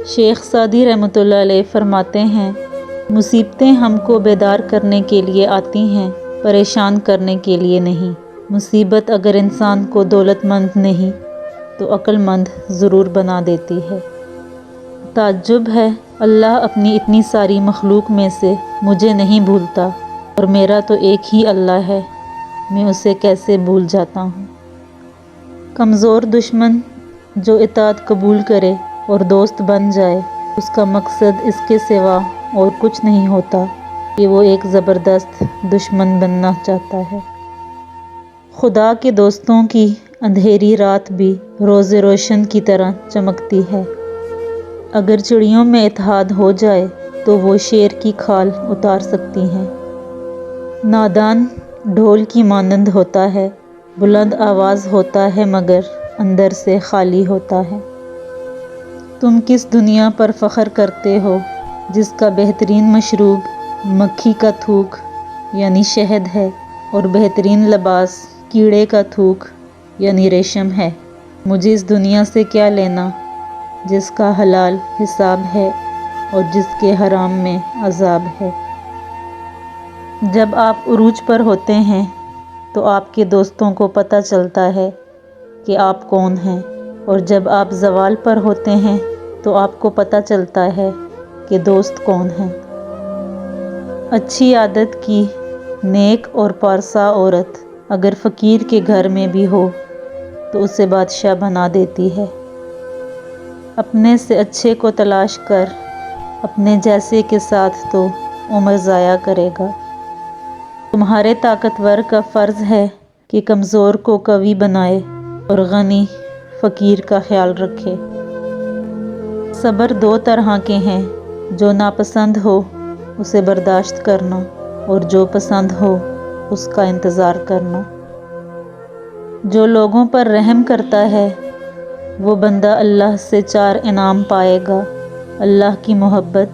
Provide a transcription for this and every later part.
شیخ Saadi رحمۃ اللہ علیہ فرماتے ہیں، مصیبتیں ہم کو بیدار کرنے کے لیے آتی ہیں، پریشان کرنے کے لیے نہیں۔ مصیبت اگر انسان کو دولت مند نہیں تو عقل مند ضرور بنا دیتی ہے۔ تعجب ہے، اللہ اپنی اتنی ساری مخلوق میں سے مجھے نہیں بھولتا، اور میرا تو ایک ہی اللہ ہے، میں اسے کیسے بھول جاتا ہوں۔ کمزور دشمن جو اطاعت قبول کرے اور دوست بن جائے، اس کا مقصد اس کے سوا اور کچھ نہیں ہوتا کہ وہ ایک زبردست دشمن بننا چاہتا ہے۔ خدا کے دوستوں کی اندھیری رات بھی روز روشن کی طرح چمکتی ہے۔ اگر چڑیوں میں اتحاد ہو جائے تو وہ شیر کی کھال اتار سکتی ہیں۔ نادان ڈھول کی مانند ہوتا ہے، بلند آواز ہوتا ہے مگر اندر سے خالی ہوتا ہے۔ تم کس دنیا پر فخر کرتے ہو جس کا بہترین مشروب مکھی کا تھوک یعنی شہد ہے اور بہترین لباس کیڑے کا تھوک یعنی ریشم ہے؟ مجھے اس دنیا سے کیا لینا جس کا حلال حساب ہے اور جس کے حرام میں عذاب ہے۔ جب آپ عروج پر ہوتے ہیں تو آپ کے دوستوں کو پتہ چلتا ہے کہ آپ کون ہیں، اور جب آپ زوال پر ہوتے ہیں تو آپ کو پتہ چلتا ہے کہ دوست کون ہیں۔ اچھی عادت کی نیک اور پارسا عورت اگر فقیر کے گھر میں بھی ہو تو اسے بادشاہ بنا دیتی ہے۔ اپنے سے اچھے کو تلاش کر، اپنے جیسے کے ساتھ تو عمر ضائع کرے گا۔ تمہارے طاقتور کا فرض ہے کہ کمزور کو قوی بنائے اور غنی فقیر کا خیال رکھے۔ صبر دو طرح کے ہیں، جو ناپسند ہو اسے برداشت کرنا اور جو پسند ہو اس کا انتظار کرنا۔ جو لوگوں پر رحم کرتا ہے وہ بندہ اللہ سے 4 انعام پائے گا: اللہ کی محبت،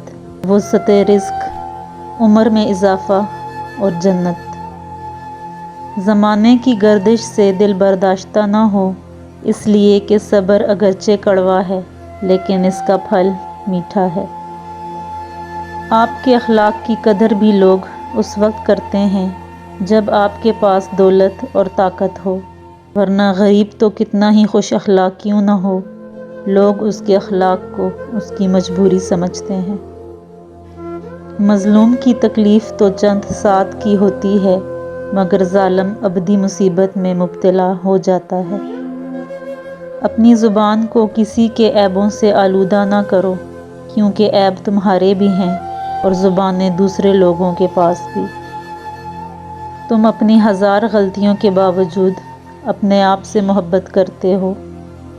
وسعت رزق، عمر میں اضافہ اور جنت۔ زمانے کی گردش سے دل برداشتہ نہ ہو، اس لیے کہ صبر اگرچہ کڑوا ہے لیکن اس کا پھل میٹھا ہے۔ آپ کے اخلاق کی قدر بھی لوگ اس وقت کرتے ہیں جب آپ کے پاس دولت اور طاقت ہو، ورنہ غریب تو کتنا ہی خوش اخلاق کیوں نہ ہو، لوگ اس کے اخلاق کو اس کی مجبوری سمجھتے ہیں۔ مظلوم کی تکلیف تو چند ساعت کی ہوتی ہے مگر ظالم ابدی مصیبت میں مبتلا ہو جاتا ہے۔ اپنی زبان کو کسی کے عیبوں سے آلودہ نہ کرو، کیونکہ عیب تمہارے بھی ہیں اور زبانیں دوسرے لوگوں کے پاس بھی۔ تم اپنی 1000 غلطیوں کے باوجود اپنے آپ سے محبت کرتے ہو،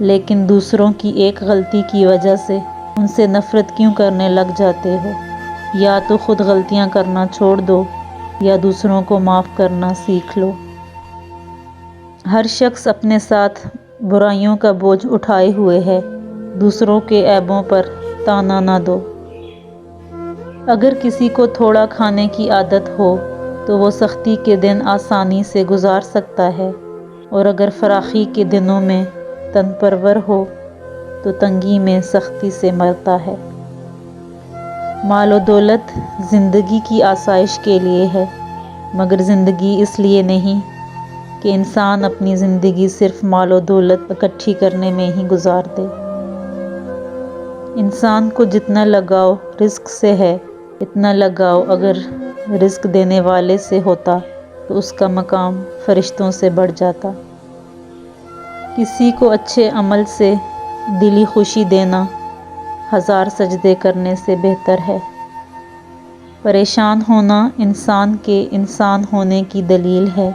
لیکن دوسروں کی ایک غلطی کی وجہ سے ان سے نفرت کیوں کرنے لگ جاتے ہو؟ یا تو خود غلطیاں کرنا چھوڑ دو یا دوسروں کو معاف کرنا سیکھ لو۔ ہر شخص اپنے ساتھ برائیوں کا بوجھ اٹھائے ہوئے ہے، دوسروں کے عیبوں پر طعنہ نہ دو۔ اگر کسی کو تھوڑا کھانے کی عادت ہو تو وہ سختی کے دن آسانی سے گزار سکتا ہے، اور اگر فراخی کے دنوں میں تن پرور ہو تو تنگی میں سختی سے مرتا ہے۔ مال و دولت زندگی کی آسائش کے لیے ہے، مگر زندگی اس لیے نہیں کہ انسان اپنی زندگی صرف مال و دولت اکٹھی کرنے میں ہی گزار دے۔ انسان کو جتنا لگاؤ رزق سے ہے، اتنا لگاؤ اگر رزق دینے والے سے ہوتا تو اس کا مقام فرشتوں سے بڑھ جاتا۔ کسی کو اچھے عمل سے دلی خوشی دینا 1000 سجدے کرنے سے بہتر ہے۔ پریشان ہونا انسان کے انسان ہونے کی دلیل ہے،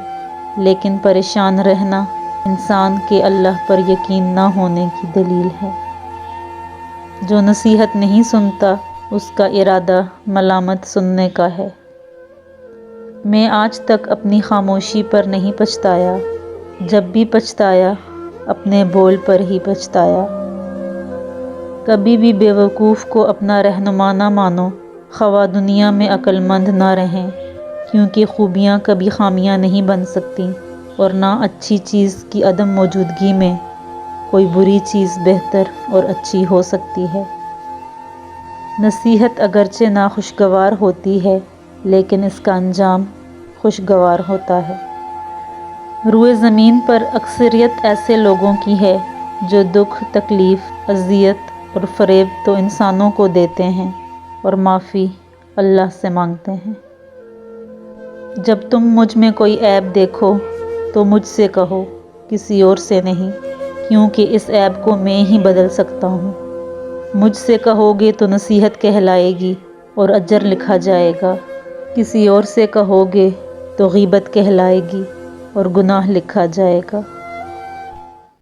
لیکن پریشان رہنا انسان کے اللہ پر یقین نہ ہونے کی دلیل ہے۔ جو نصیحت نہیں سنتا اس کا ارادہ ملامت سننے کا ہے۔ میں آج تک اپنی خاموشی پر نہیں پچھتایا، جب بھی پچھتایا اپنے بول پر ہی پچھتایا۔ کبھی بھی بے وقوف کو اپنا رہنما نہ مانو، خواہ دنیا میں عقل مند نہ رہیں، کیونکہ خوبیاں کبھی خامیاں نہیں بن سکتی، اور نہ اچھی چیز کی عدم موجودگی میں کوئی بری چیز بہتر اور اچھی ہو سکتی ہے۔ نصیحت اگرچہ ناخوشگوار ہوتی ہے لیکن اس کا انجام خوشگوار ہوتا ہے۔ روئے زمین پر اکثریت ایسے لوگوں کی ہے جو دکھ، تکلیف، اذیت اور فریب تو انسانوں کو دیتے ہیں اور معافی اللہ سے مانگتے ہیں۔ جب تم مجھ میں کوئی عیب دیکھو تو مجھ سے کہو، کسی اور سے نہیں، کیونکہ اس عیب کو میں ہی بدل سکتا ہوں۔ مجھ سے کہو گے تو نصیحت کہلائے گی اور اجر لکھا جائے گا، کسی اور سے کہو گے تو غیبت کہلائے گی اور گناہ لکھا جائے گا۔